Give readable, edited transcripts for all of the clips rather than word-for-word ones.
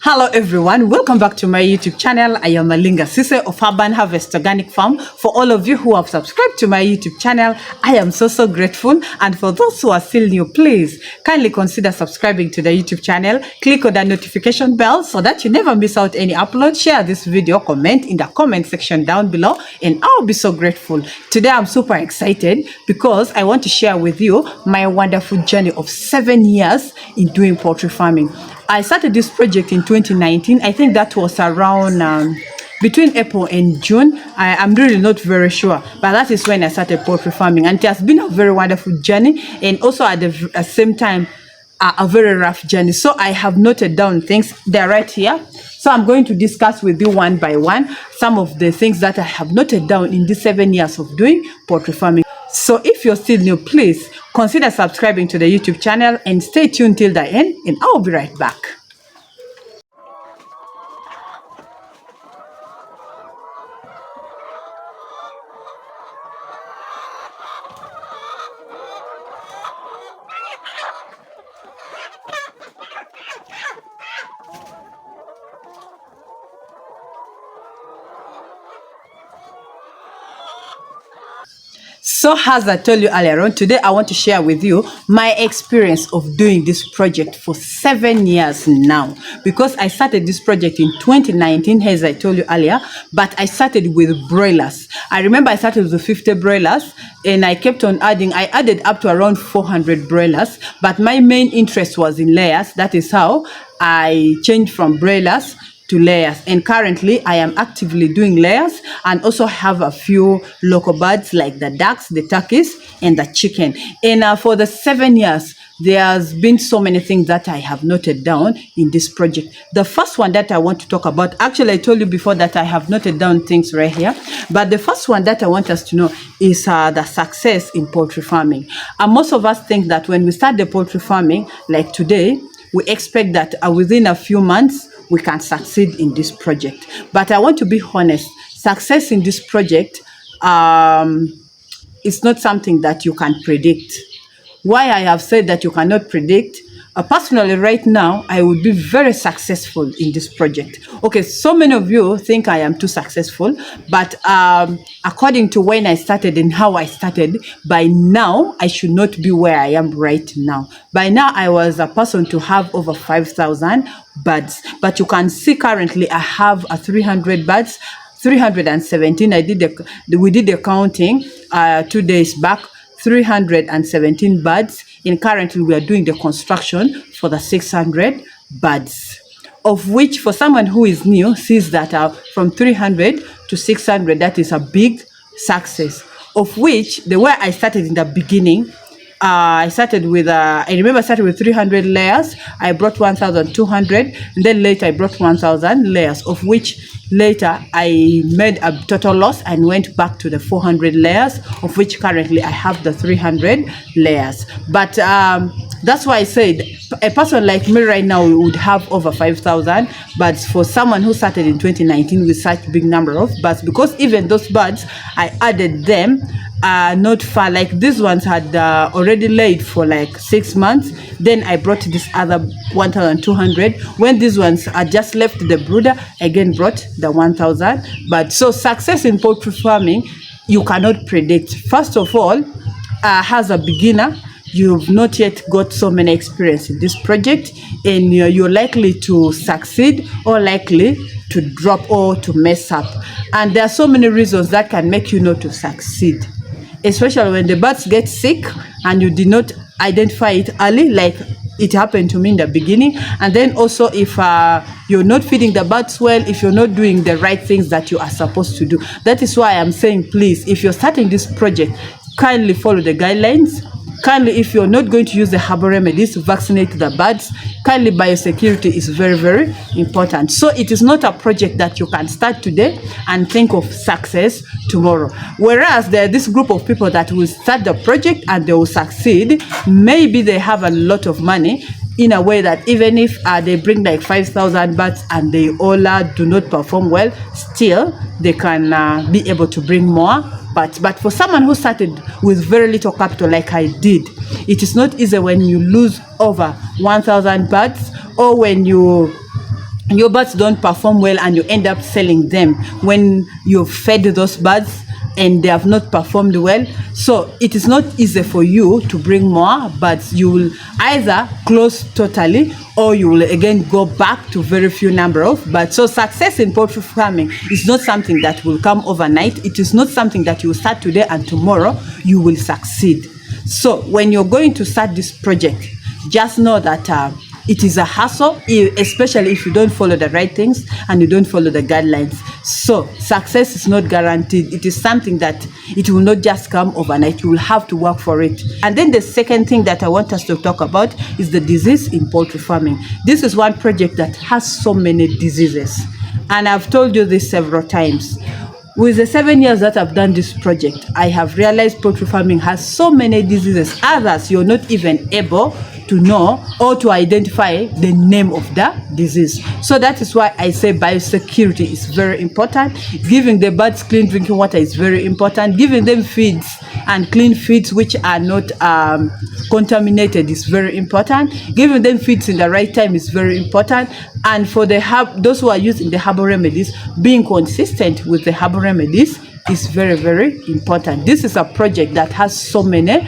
Hello everyone, welcome back to my YouTube channel. I am Malinga Sise of Urban Harvest Organic Farm. For all of you who have subscribed to my YouTube channel, I am so grateful. And for those who are still new, please kindly consider subscribing to the YouTube channel. Click on the notification bell so that you never miss out any upload. Share this video, comment in the comment section down below, and I'll be so grateful. Today I'm super excited because I want to share with you my wonderful journey of 7 years in doing poultry farming. I started this project in 2019. I think that was around between April and June. I'm really not very sure, but that is when I started poultry farming, and it has been a very wonderful journey, and also at the same time a very rough journey. So I have noted down things. They're right here, so I'm going to discuss with you one by one some of the things that I have noted down in these 7 years of doing poultry farming. So if you're still new, please consider subscribing to the YouTube channel and stay tuned till the end, and I'll be right back. So as I told you earlier on, today I want to share with you my experience of doing this project for 7 years now. Because I started this project in 2019, as I told you earlier, but I started with broilers. I remember I started with 50 broilers and I kept on adding. I added up to around 400 broilers, but my main interest was in layers. That is how I changed from broilers to layers, and currently I am actively doing layers and also have a few local birds like the ducks, the turkeys, and the chicken. And for the 7 years, there's been so many things that I have noted down in this project. The first one that I want to talk about, actually I told you before that I have noted down things right here, but the first one that I want us to know is the success in poultry farming. And most of us think that when we start the poultry farming, like today, we expect that within a few months we can succeed in this project. But I want to be honest, success in this project is not something that you can predict. Why I have said that you cannot predict? Personally, right now, I would be very successful in this project. Okay, so many of you think I am too successful, but according to when I started and how I started, by now, I should not be where I am right now. By now, I was a person to have over 5,000 birds, but you can see currently I have 300 birds, 317. We did the counting 2 days back. 317 birds, and currently we are doing the construction for the 600 birds, of which for someone who is new sees that from 300 to 600, that is a big success, of which the way I started in the beginning, I started with, I remember I started with 300 layers. I brought 1,200, and then later I brought 1,000 layers, of which later I made a total loss and went back to the 400 layers, of which currently I have the 300 layers. But that's why I said a person like me right now would have over 5,000, but for someone who started in 2019 with such big number of birds, because even those birds, I added them not far, like these ones had already laid for like 6 months. Then I brought this other 1,200. When these ones are just left the brooder, again brought the 1,000. But so success in poultry farming, you cannot predict. First of all, as a beginner, you've not yet got so many experience in this project, and you're likely to succeed or likely to drop or to mess up. And there are so many reasons that can make you not to succeed, especially when the birds get sick and you did not identify it early, like it happened to me in the beginning. And then also if you're not feeding the birds well, if you're not doing the right things that you are supposed to do. That is why I'm saying, please, if you're starting this project, kindly follow the guidelines. Kindly, if you're not going to use the herbal remedies to vaccinate the birds, kindly, biosecurity is very important. So it is not a project that you can start today and think of success tomorrow. Whereas there are this group of people that will start the project and they will succeed. Maybe they have a lot of money, in a way that even if they bring like 5,000 birds and they all do not perform well, still they can be able to bring more. But for someone who started with very little capital like I did, it is not easy when you lose over 1,000 birds, or when you your birds don't perform well and you end up selling them when you've fed those birds and they have not performed well. So it is not easy for you to bring more birds. You will either close totally or you will again go back to very few number of birds. So success in poultry farming is not something that will come overnight. It is not something that you will start today and tomorrow you will succeed. So when you're going to start this project, just know that it is a hassle, especially if you don't follow the right things and you don't follow the guidelines. So success is not guaranteed. It is something that it will not just come overnight. You will have to work for it. And then the second thing that I want us to talk about is the disease in poultry farming. This is one project that has so many diseases. And I've told you this several times. With the 7 years that I've done this project, I have realized poultry farming has so many diseases. Others, you're not even able to know or to identify the name of the disease. So that is why I say biosecurity is very important. Giving the birds clean drinking water is very important. Giving them feeds and clean feeds which are not contaminated is very important. Giving them feeds in the right time is very important. And for the those who are using the herbal remedies, being consistent with the herbal remedies is very, very important. This is a project that has so many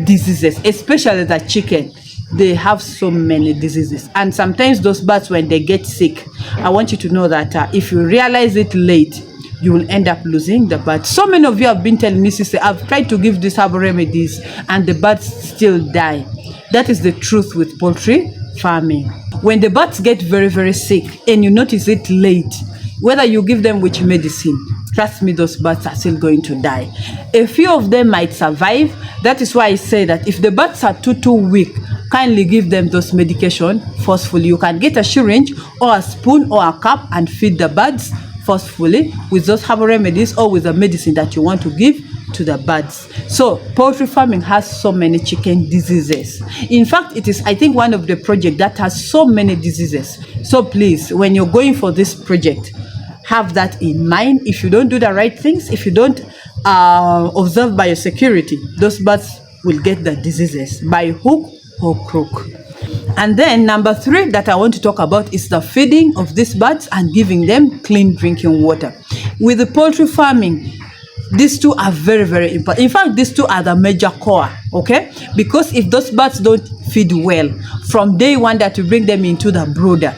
diseases, especially the chicken. They have so many diseases, and sometimes those birds, when they get sick, I want you to know that if you realize it late, you will end up losing the birds. So many of you have been telling me, sister, I've tried to give these herbal remedies and the birds still die. That is the truth with poultry farming. When the birds get very, very sick and you notice it late, whether you give them which medicine, trust me, those birds are still going to die. A few of them might survive. That is why I say that if the birds are too weak, kindly give them those medication forcefully. You can get a syringe or a spoon or a cup and feed the birds forcefully with those herbal remedies or with the medicine that you want to give to the birds. So poultry farming has so many chicken diseases. In fact, it is, I think, one of the projects that has so many diseases. So please, when you're going for this project, have that in mind. If you don't do the right things, if you don't observe biosecurity, those birds will get the diseases by hook or crook. And then number 3 that I want to talk about is the feeding of these birds and giving them clean drinking water. With the poultry farming, these two are very, very important. In fact, these two are the major core, okay? Because if those birds don't feed well, from day one that you bring them into the brooder,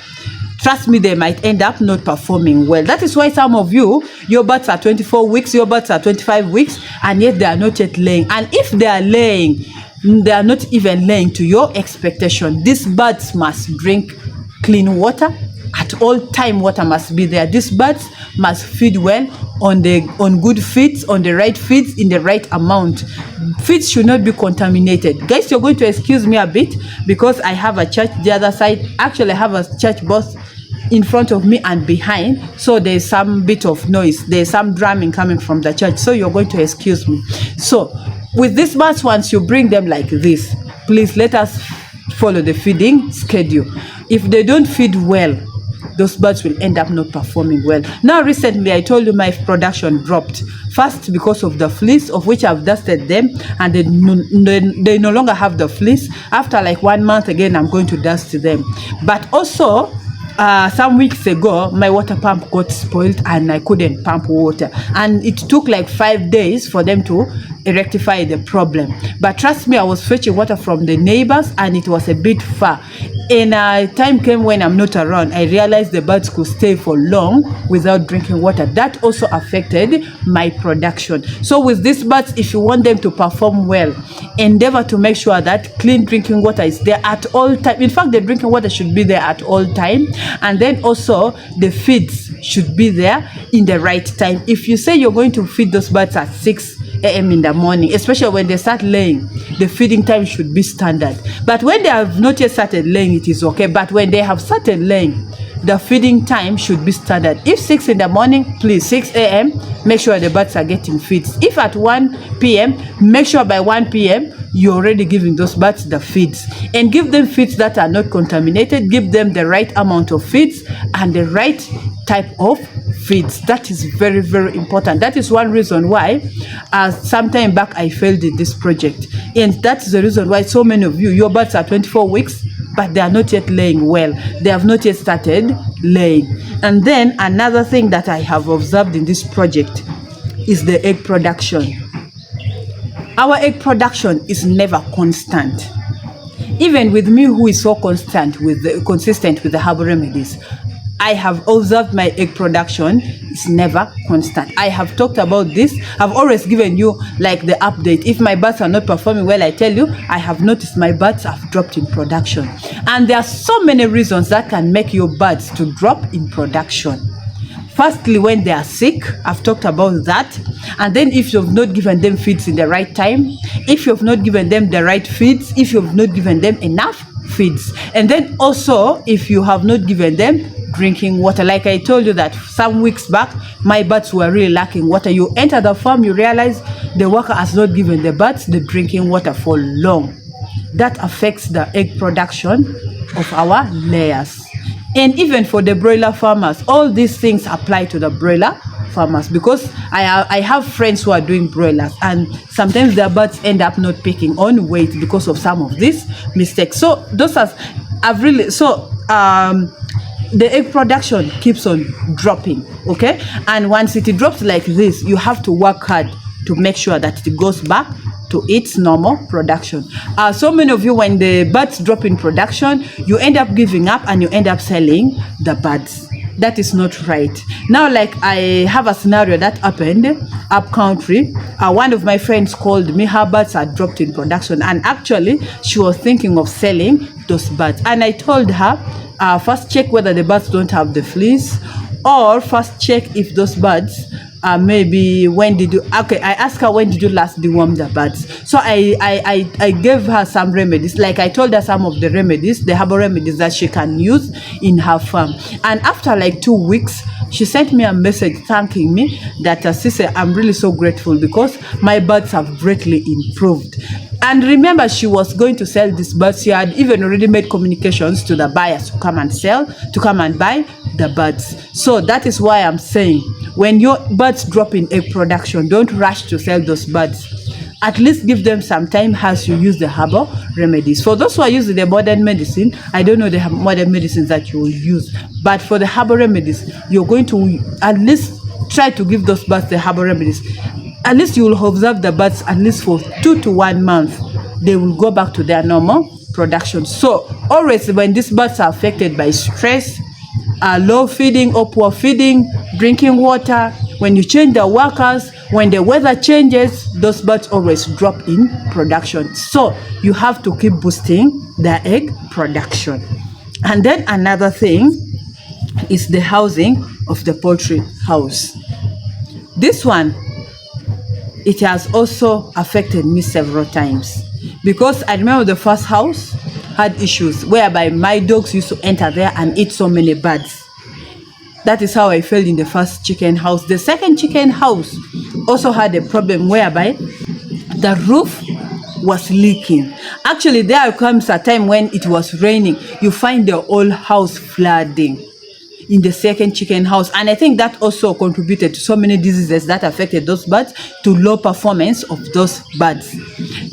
trust me, they might end up not performing well. That is why some of you, your birds are 24 weeks, your birds are 25 weeks, and yet they are not yet laying. And if they are laying, they are not even laying to your expectation. These birds must drink clean water. At all time, water must be there. These birds must feed well on good feeds, on the right feeds, in the right amount. Feeds should not be contaminated. Guys, you're going to excuse me a bit because I have a church the other side. Actually, I have a church both in front of me and behind, so there's some bit of noise. There's some drumming coming from the church, so you're going to excuse me. So with these birds, once you bring them like this, please let us follow the feeding schedule. If they don't feed well, those birds will end up not performing well. Now recently I told you my production dropped. First because of the fleas, of which I've dusted them, and they no longer have the fleas. After like 1 month again, I'm going to dust them. But also some weeks ago, my water pump got spoiled and I couldn't pump water, and it took like 5 days for them to rectify the problem. But trust me, I was fetching water from the neighbors and it was a bit far. And time came when I'm not around, I realized the birds could stay for long without drinking water. That also affected my production. So with these birds, if you want them to perform well, endeavor to make sure that clean drinking water is there at all time. In fact, the drinking water should be there at all time. And then also the feeds should be there in the right time. If you say you're going to feed those birds at 6 a.m. in the morning, especially when they start laying, the feeding time should be standard. But when they have not yet started laying, it is okay. But when they have started laying, the feeding time should be standard. If 6 in the morning, please 6 a.m. make sure the birds are getting feeds. If at 1 p.m., make sure by 1 p.m. you're already giving those birds the feeds, and give them feeds that are not contaminated. Give them the right amount of feeds and the right type of feeds. That is very, very important. That is one reason why some time back I failed in this project, and that's the reason why so many of you, your birds are 24 weeks but they are not yet laying well. They have not yet started laying. And then another thing that I have observed in this project is the egg production. Our egg production is never constant. Even with me, who is so consistent with the herbal remedies, I have observed my egg production is never constant. I have talked about this. I've always given you like the update. If my birds are not performing well, I tell you, I have noticed my birds have dropped in production. And there are so many reasons that can make your birds to drop in production. Firstly, when they are sick, I've talked about that. And then if you've not given them feeds in the right time, if you've not given them the right feeds, if you've not given them enough feeds. And then also, if you have not given them drinking water. Like I told you that some weeks back, my birds were really lacking water. You enter the farm, you realize the worker has not given the birds the drinking water for long. That affects the egg production of our layers. And even for the broiler farmers, all these things apply to the broiler farmers, because I have friends who are doing broilers, and sometimes their birds end up not picking on weight because of some of these mistakes. So those are the egg production keeps on dropping, okay? And once it drops like this, you have to work hard to make sure that it goes back to its normal production. So many of you, when the birds drop in production, you end up giving up and you end up selling the birds. That is not right. Now, like I have a scenario that happened up country. One of my friends called me, her birds had dropped in production, and actually she was thinking of selling those birds. And I told her, first check whether the birds don't have the fleas, or first check if those birds maybe when did you, okay, I asked her, when did you last deworm the birds? So I gave her some remedies. Like I told her some of the remedies, the herbal remedies that she can use in her farm. And after like 2 weeks, she sent me a message thanking me that, Sise, I'm really so grateful because my birds have greatly improved. And remember, she was going to sell these birds. She had even already made communications to the buyers to come and sell, to come and buy the birds. So that is why I'm saying, when your birds drop in egg production, don't rush to sell those birds. At least give them some time as you use the herbal remedies. For those who are using the modern medicine, I don't know the modern medicines that you will use, but for the herbal remedies, you're going to at least try to give those birds the herbal remedies. At least you will observe the birds at least for 2 to 1 month. They will go back to their normal production. So always when these birds are affected by stress, low feeding or poor feeding, drinking water, when you change the workers, when the weather changes, those birds always drop in production. So you have to keep boosting the egg production. And then another thing is the housing of the poultry house. This one, it has also affected me several times, because I remember the first house had issues whereby my dogs used to enter there and eat so many birds. That is how I felt in the first chicken house. The second chicken house also had a problem whereby the roof was leaking. Actually, there comes a time when it was raining, you find the whole house flooding in the second chicken house. And I think that also contributed to so many diseases that affected those birds, to low performance of those birds.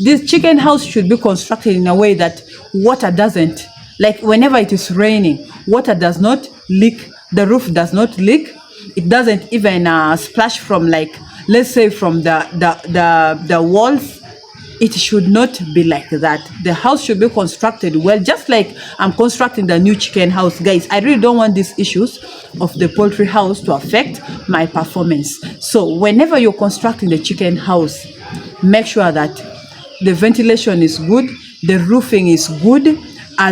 This chicken house should be constructed in a way that water doesn't, like whenever it is raining, water does not leak, the roof does not leak, it doesn't even splash from, like, let's say from the walls. It should not be like that. The house should be constructed well, just like I'm constructing the new chicken house. Guys, I really don't want these issues of the poultry house to affect my performance. So whenever you're constructing the chicken house, make sure that the ventilation is good, the roofing is good,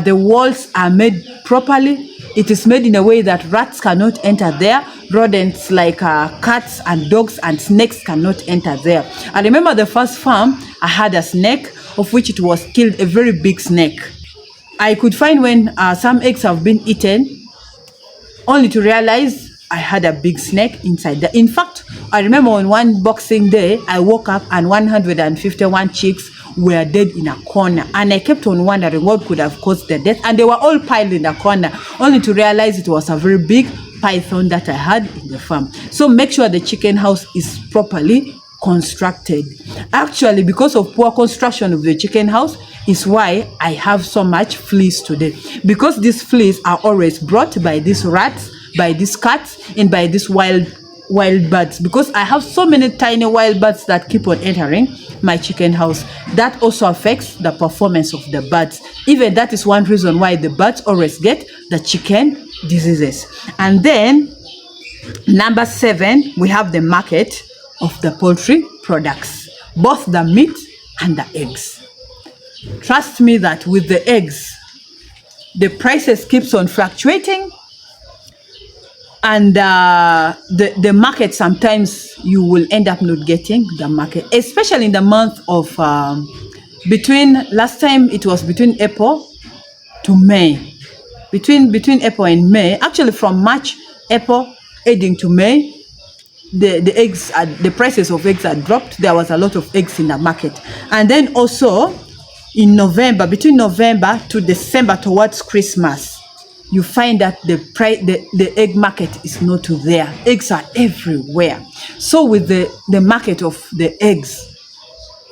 the walls are made properly. It is made in a way that rats cannot enter there. Rodents like cats and dogs and snakes cannot enter there. I remember the first farm, I had a snake, of which it was killed, a very big snake. I could find when some eggs have been eaten, only to realize I had a big snake inside there. In fact, I remember on one Boxing Day, I woke up and 151 chicks were dead in a corner, and I kept on wondering what could have caused the death, and they were all piled in a corner, only to realize it was a very big python that I had in the farm. So make sure the chicken house is properly constructed. Actually, because of poor construction of the chicken house is why I have so much fleas today, because these fleas are always brought by these rats, by these cats, and by these wild birds, because I have so many tiny wild birds that keep on entering my chicken house. That also affects the performance of the birds. Even that is one reason why the birds always get the chicken diseases. And then number 7, we have the market of the poultry products, both the meat and the eggs. Trust me that with the eggs, the prices keeps on fluctuating, and the market, sometimes you will end up not getting the market, especially in the month of last time it was between April to May. Between April and May, actually from March, April, heading to May, the prices of eggs had dropped. There was a lot of eggs in the market. And then also in November, between November to December towards Christmas, you find that the egg market is not there. Eggs are everywhere. So with the market of the eggs,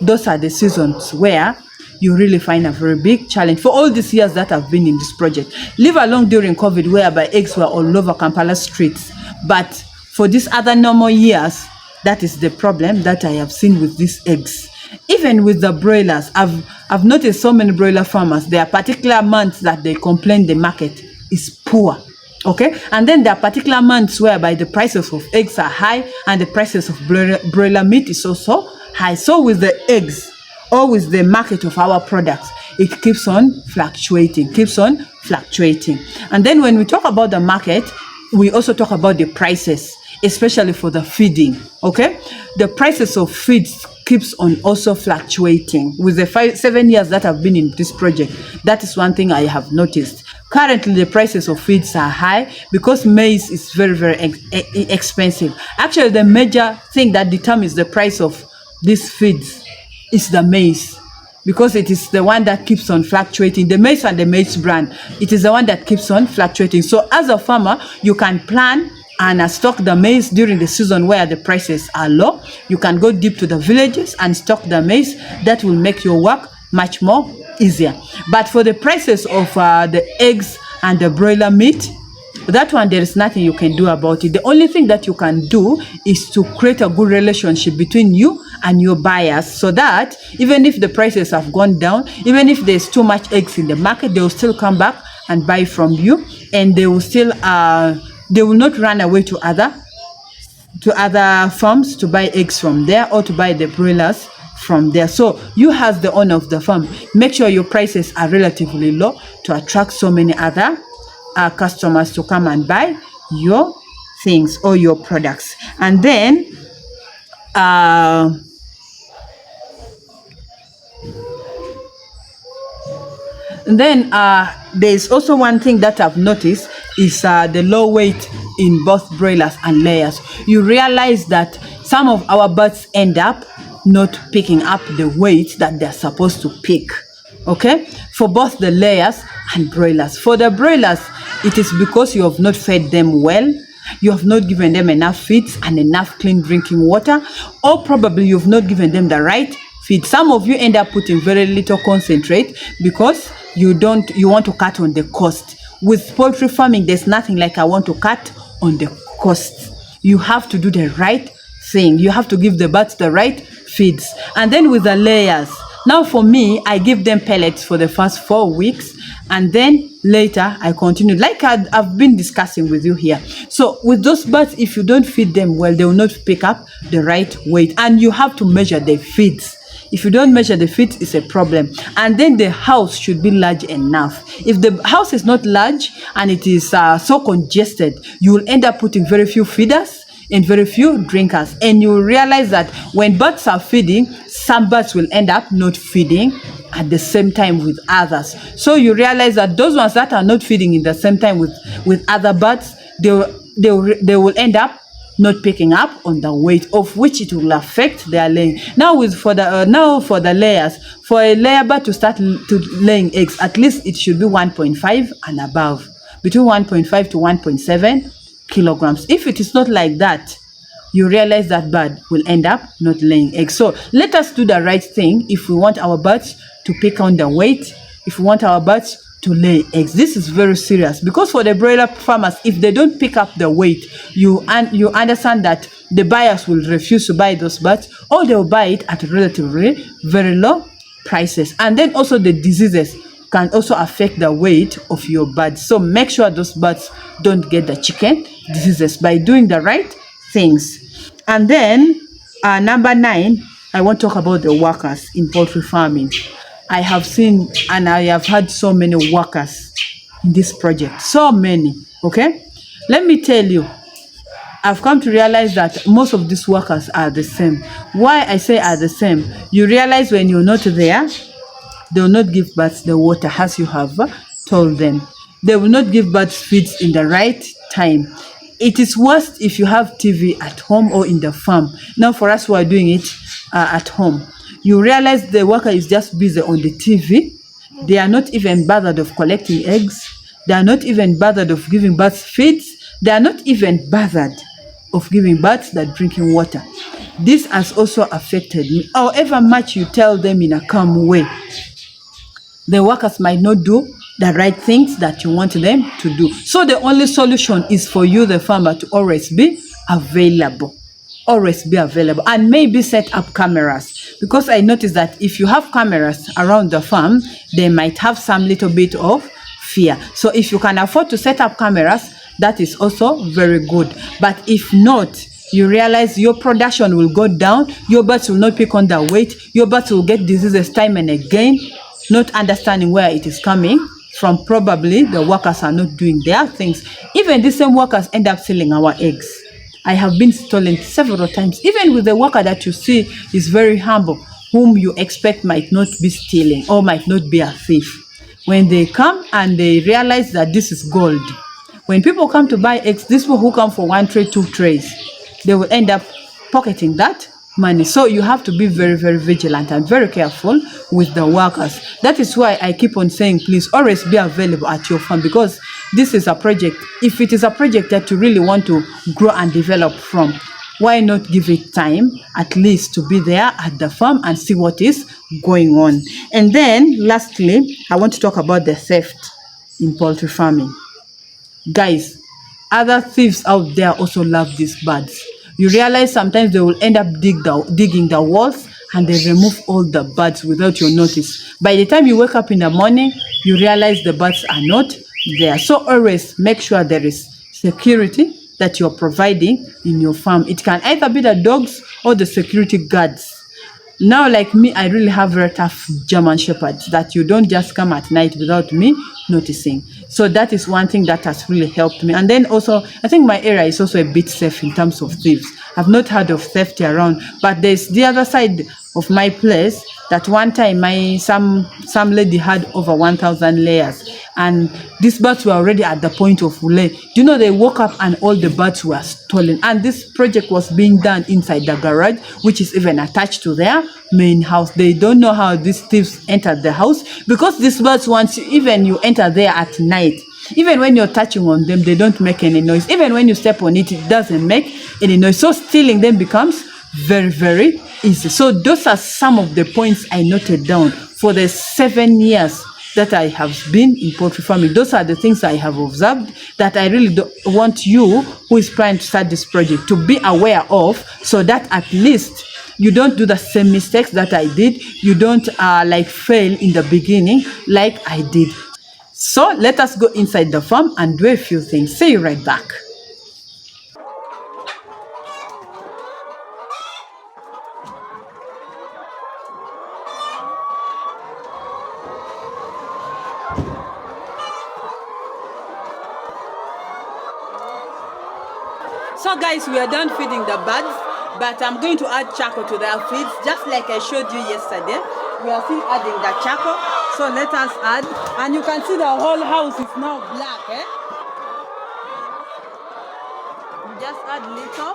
those are the seasons where you really find a very big challenge. For all these years that I've been in this project, leave alone during COVID, whereby eggs were all over Kampala streets. But for these other normal years, that is the problem that I have seen with these eggs. Even with the broilers, I've noticed so many broiler farmers, there are particular months that they complain the market is poor. Okay, and then there are particular months whereby the prices of eggs are high and the prices of broiler meat is also high. So with the eggs, or with the market of our products, it keeps on fluctuating. And then when we talk about the market, we also talk about the prices, especially for the feeding. Okay, the prices of feeds keeps on also fluctuating. With the 7 years that I've been in this project, that is one thing I have noticed. Currently, the prices of feeds are high because maize is very, very expensive. Actually, the major thing that determines the price of these feeds is the maize, because it is the one that keeps on fluctuating. The maize and the maize brand, it is the one that keeps on fluctuating. So as a farmer, you can plan and stock the maize during the season where the prices are low. You can go deep to the villages and stock the maize. That will make your work much more easier. But for the prices of the eggs and the broiler meat, that one, there is nothing you can do about it. The only thing that you can do is to create a good relationship between you and your buyers, so that even if the prices have gone down, even if there's too much eggs in the market, they will still come back and buy from you, and they will still they will not run away to other farms to buy eggs from there, or to buy the broilers from there. So you, as the owner of the farm, make sure your prices are relatively low to attract so many other customers to come and buy your things or your products. And then there's also one thing that I've noticed is the low weight in both broilers and layers. You realize that some of our birds end up not picking up the weight that they're supposed to pick. Okay, for both the layers and broilers. For the broilers, it is because you have not fed them well, you have not given them enough feeds and enough clean drinking water, or probably you've not given them the right feed. Some of you end up putting very little concentrate because you want to cut on the cost. With poultry farming, there's nothing like I want to cut on the cost. You have to do the right thing. You have to give the birds the right feeds. And then with the layers, now for me, I give them pellets for the first 4 weeks, and then later I continue, like I've been discussing with you here. So with those birds, if you don't feed them well, they will not pick up the right weight, and you have to measure the feeds. If you don't measure the feeds, it's a problem. And then the house should be large enough. If the house is not large and it is so congested, you will end up putting very few feeders and very few drinkers, and you will realize that when birds are feeding, some birds will end up not feeding at the same time with others. So you realize that those ones that are not feeding in the same time with other birds, they will end up not picking up on the weight, of which it will affect their laying. Now for the layers, for a layer bird to start to laying eggs, at least it should be 1.5 and above, between 1.5 to 1.7 kilograms. If it is not like that, you realize that bird will end up not laying eggs. So let us do the right thing if we want our birds to pick on the weight, if we want our birds to lay eggs. This is very serious, because for the broiler farmers, if they don't pick up the weight, you understand that the buyers will refuse to buy those birds, or they will buy it at relatively very low prices. And then also the diseases can also affect the weight of your birds. So make sure those birds don't get the chicken diseases by doing the right things. And then number 9, I want to talk about the workers in poultry farming. I have seen and I have had so many workers in this project, so many. Okay, let me tell you, I've come to realize that most of these workers are the same. Why I say are the same? You realize when you're not there, they will not give birds the water as you have told them. They will not give birds feeds in the right time. It is worst if you have TV at home or in the farm. Now for us who are doing it at home, you realize the worker is just busy on the TV. They are not even bothered of collecting eggs. They are not even bothered of giving birds feeds. They are not even bothered of giving birds that drinking water. This has also affected me. However much you tell them in a calm way, the workers might not do the right things that you want them to do. So the only solution is for you, the farmer, to always be available. Always be available, and maybe set up cameras, because I noticed that if you have cameras around the farm, they might have some little bit of fear. So if you can afford to set up cameras, that is also very good. But if not, you realize your production will go down, your birds will not pick on the weight, your birds will get diseases time and again, not understanding where it is coming from. Probably the workers are not doing their things. Even the same workers end up selling our eggs. I have been stolen several times, even with the worker that you see is very humble, whom you expect might not be stealing or might not be a thief. When they come and they realize that this is gold, when people come to buy eggs, these people who come for 1 tray, 2 trays, they will end up pocketing that money. So you have to be very, very vigilant and very careful with the workers. That is why I keep on saying, please always be available at your farm, because this is a project. If it is a project that you really want to grow and develop from, why not give it time at least to be there at the farm and see what is going on? And then lastly, I want to talk about the theft in poultry farming. Guys, other thieves out there also love these birds. You realize sometimes they will end up digging the walls, and they remove all the birds without your notice. By the time you wake up in the morning, you realize the birds are not there. So always make sure there is security that you're providing in your farm. It can either be the dogs or the security guards. Now, like me, I really have very tough German shepherds that you don't just come at night without me noticing. So that is one thing that has really helped me. And then also, I think my area is also a bit safe in terms of thieves. I've not heard of theft around, but there's the other side of my place that one time some lady had over 1,000 layers, and these birds were already at the point of lay. Do you know, they woke up and all the birds were stolen, and this project was being done inside the garage, which is even attached to their main house. They don't know how these thieves entered the house, because these birds, once even you enter there at night, even when you're touching on them, they don't make any noise. Even when you step on it, it doesn't make any noise. So stealing them becomes very, very easy. So those are some of the points I noted down for the 7 years that I have been in poultry farming. Those are the things I have observed that I really want you who is trying to start this project to be aware of, so that at least you don't do the same mistakes that I did. You don't like fail in the beginning like I did. So let us go inside the farm and do a few things. See you right back. So guys, we are done feeding the birds, but I'm going to add charcoal to their feeds, just like I showed you yesterday. We are still adding the charcoal, so let us add. And you can see the whole house is now black. You just add little.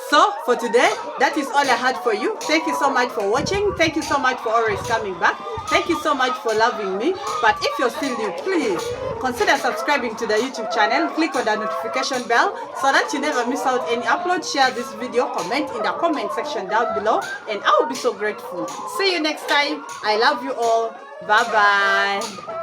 So for today, that is all I had for you. Thank you so much for watching. Thank you so much for always coming back. Thank you so much for loving me. But if you're still new, please consider subscribing to the YouTube channel. Click on the notification bell so that you never miss out any upload. Share this video, comment in the comment section down below, and I will be so grateful. See you next time. I love you all. Bye bye.